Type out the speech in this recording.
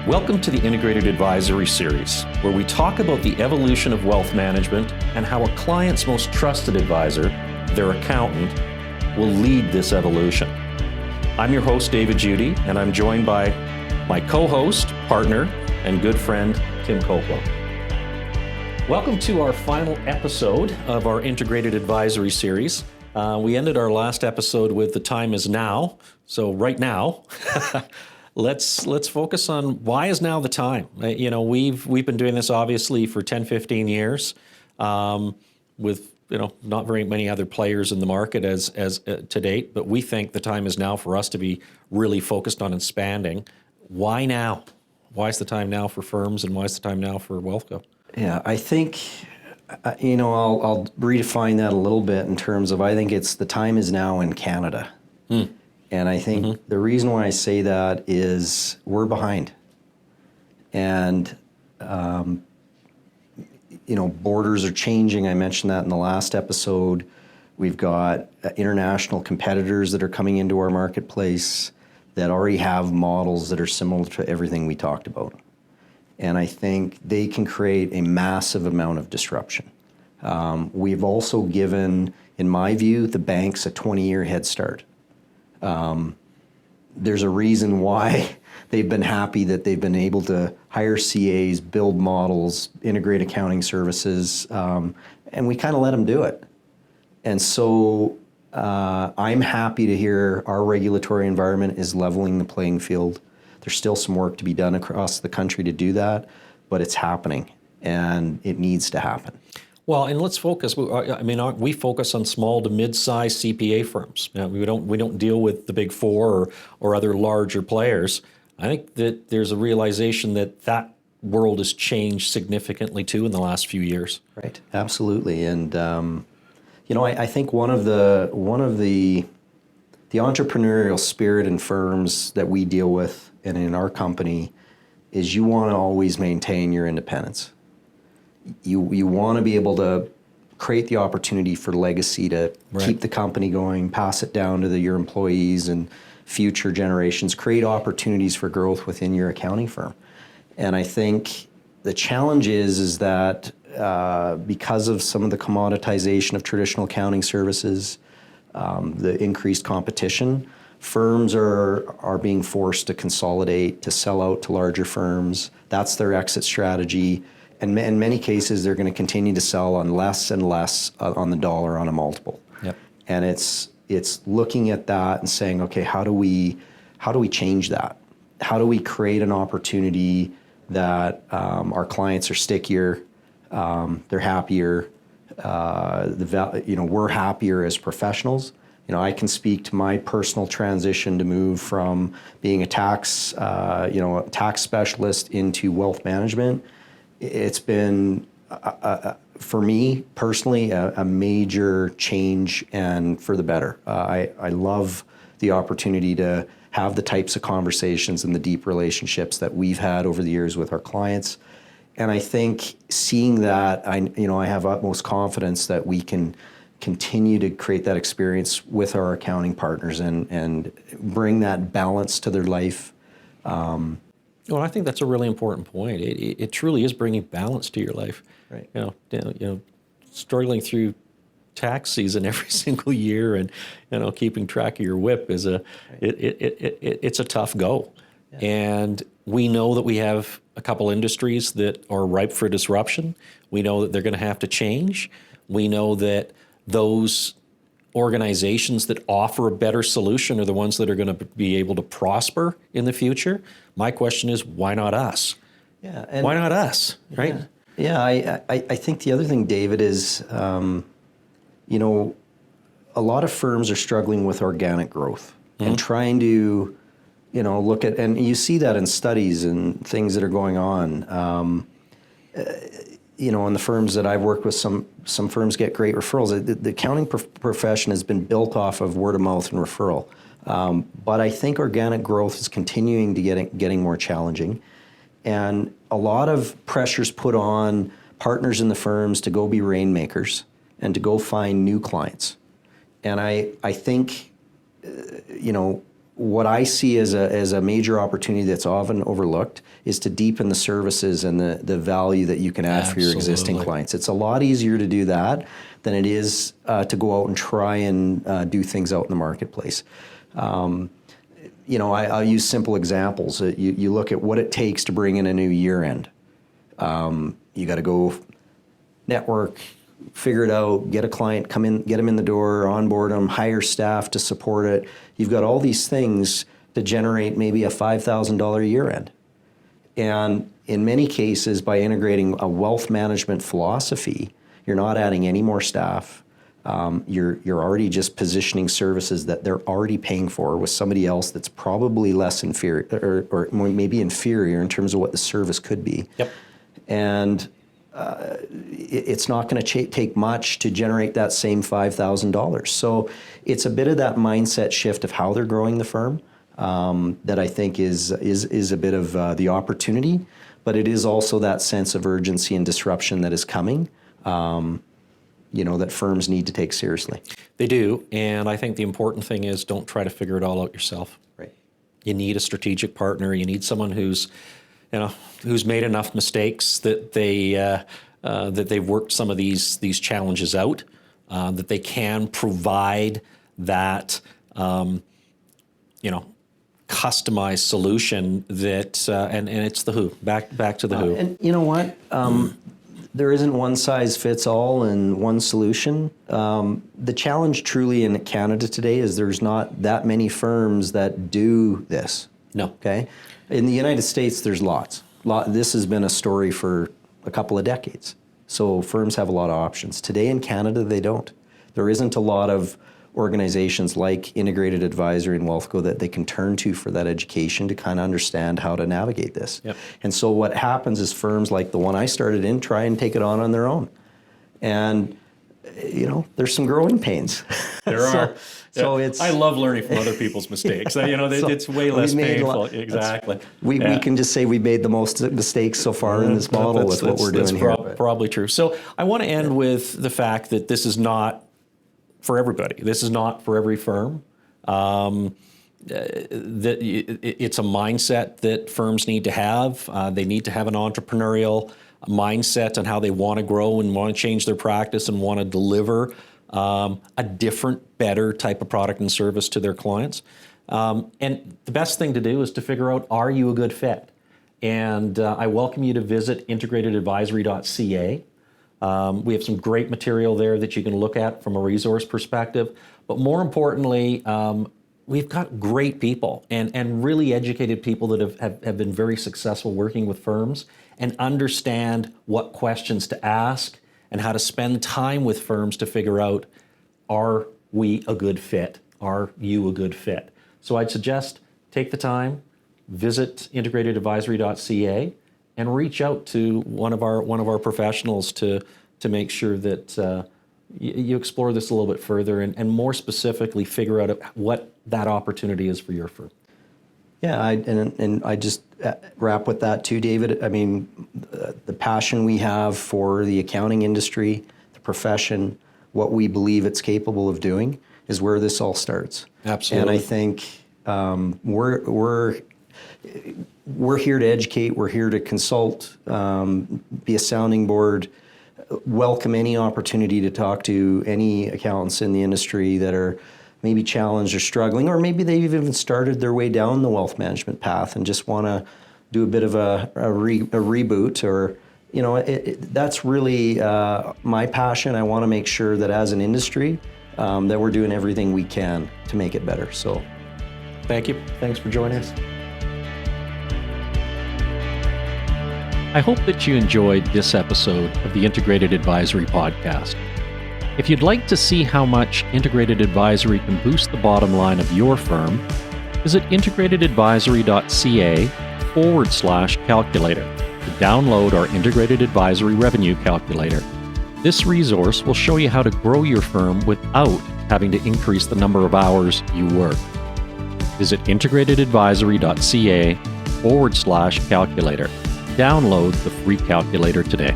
Welcome to the Integrated Advisory Series, where we talk about the evolution of wealth management and how a client's most trusted advisor, their accountant, will lead this evolution. I'm your host, David Judy, and I'm joined by my co-host, partner, and good friend, Tim Coplow. Welcome to our final episode of our Integrated Advisory Series. We ended our last episode with "The time is now." So right now, let's focus on why is now the time. We've been doing this obviously for 10, 15 years, with not very many other players in the market as to date. But we think the time is now for us to be really focused on expanding. Why now? Why is the time now for firms, and why is the time now for Wealthco? Yeah, I think, I'll redefine that a little bit in terms of, I think it's the time is now in Canada. And I think the reason why I say that is we're behind. And, borders are changing. I mentioned that in the last episode. We've got international competitors that are coming into our marketplace that already have models that are similar to everything we talked about. And I think they can create a massive amount of disruption. We've also given, in my view, the banks a 20-year head start. There's a reason why they've been happy that they've been able to hire CAs, build models, integrate accounting services, and we kind of let them do it. And so I'm happy to hear our regulatory environment is leveling the playing field. There's still some work to be done across the country to do that, but it's happening, and it needs to happen. Well, and let's focus. We focus on small to mid-sized CPA firms. We don't deal with the big four or other larger players. I think that there's a realization that world has changed significantly too in the last few years. Right, absolutely, and I think one of the entrepreneurial spirit in firms that we deal with and in our company is you want to always maintain your independence. You want to be able to create the opportunity for legacy to keep the company going, pass it down to your employees and future generations, create opportunities for growth within your accounting firm. And I think the challenge is that because of some of the commoditization of traditional accounting services, the increased competition, firms are being forced to consolidate, to sell out to larger firms. That's their exit strategy. And in many cases, they're going to continue to sell on less and less on the dollar on a multiple. Yep. And it's looking at that and saying, okay, how do we change that? How do we create an opportunity that our clients are stickier, they're happier, we're happier as professionals. I can speak to my personal transition to move from being a tax specialist into wealth management. It's been, for me personally, a major change, and for the better. I love the opportunity to have the types of conversations and the deep relationships that we've had over the years with our clients. And I think seeing that, I have utmost confidence that we can continue to create that experience with our accounting partners and bring that balance to their life. Well, I think that's a really important point. It truly is bringing balance to your life. Right. Struggling through tax season every single year and keeping track of your WIP is it's a tough go. Yeah. And we know that we have a couple industries that are ripe for disruption. We know that they're going to have to change. We know that those organizations that offer a better solution are the ones that are going to be able to prosper in the future. My question is, why not us? Yeah, why not us, right? Yeah, I think the other thing, David, is, a lot of firms are struggling with organic growth and trying to, look at, and you see that in studies and things that are going on. In the firms that I've worked with, some firms get great referrals. The accounting profession has been built off of word of mouth and referral. But I think organic growth is continuing to getting more challenging. And a lot of pressures put on partners in the firms to go be rainmakers and to go find new clients. And I think, what I see as a major opportunity that's often overlooked is to deepen the services and the value that you can add for your existing clients. It's a lot easier to do that than it is to go out and try and do things out in the marketplace. I'll use simple examples. You look at what it takes to bring in a new year end. You got to go network, figure it out, get a client, come in, get them in the door, onboard them, hire staff to support it. You've got all these things to generate maybe a $5,000 year end. And in many cases, by integrating a wealth management philosophy, you're not adding any more staff. You're already just positioning services that they're already paying for with somebody else that's probably less inferior or maybe inferior in terms of what the service could be. Yep. And it's not going to take much to generate that same $5,000. So it's a bit of that mindset shift of how they're growing the firm that I think is a bit of the opportunity, but it is also that sense of urgency and disruption that is coming. That firms need to take seriously. They do, and I think the important thing is don't try to figure it all out yourself. Right. You need a strategic partner. You need someone who's made enough mistakes that they've worked some of these challenges out, that they can provide that customized solution that and it's the who back to the who. And you know what? There isn't one size fits all and one solution. The challenge truly in Canada today is there's not that many firms that do this. No. Okay? In the United States, there's lots. This has been a story for a couple of decades. So firms have a lot of options. Today in Canada, they don't. There isn't a lot of organizations like Integrated Advisory and WealthCo that they can turn to for that education to kind of understand how to navigate this. Yep. And so what happens is firms like the one I started in try and take it on their own. And there's some growing pains. There are. So it's. I love learning from other people's mistakes. It's way less painful. Exactly. We can just say we made the most mistakes so far in this model with what we're doing here. That's probably true. So I want to end with the fact that this is not for everybody. This is not for every firm. It's a mindset that firms need to have. They need to have an entrepreneurial mindset on how they want to grow and want to change their practice and want to deliver a different, better type of product and service to their clients. And the best thing to do is to figure out, are you a good fit? And I welcome you to visit integratedadvisory.ca. We have some great material there that you can look at from a resource perspective. But more importantly, we've got great people and really educated people that have been very successful working with firms and understand what questions to ask and how to spend time with firms to figure out, are we a good fit? Are you a good fit? So I'd suggest take the time, visit integratedadvisory.ca, and reach out to one of our professionals to make sure that you explore this a little bit further and more specifically figure out what that opportunity is for your firm. Yeah, I just wrap with that too, David. I mean, the passion we have for the accounting industry, the profession, what we believe it's capable of doing is where this all starts. Absolutely. And I think we're here to educate, we're here to consult, be a sounding board, welcome any opportunity to talk to any accountants in the industry that are maybe challenged or struggling, or maybe they've even started their way down the wealth management path and just want to do a bit of a reboot, or that's really my passion. I want to make sure that as an industry that we're doing everything we can to make it better. So thank you. Thanks for joining us. I hope that you enjoyed this episode of the Integrated Advisory Podcast. If you'd like to see how much Integrated Advisory can boost the bottom line of your firm, visit integratedadvisory.ca/calculator to download our Integrated Advisory Revenue Calculator. This resource will show you how to grow your firm without having to increase the number of hours you work. Visit integratedadvisory.ca/calculator. Download the free calculator today.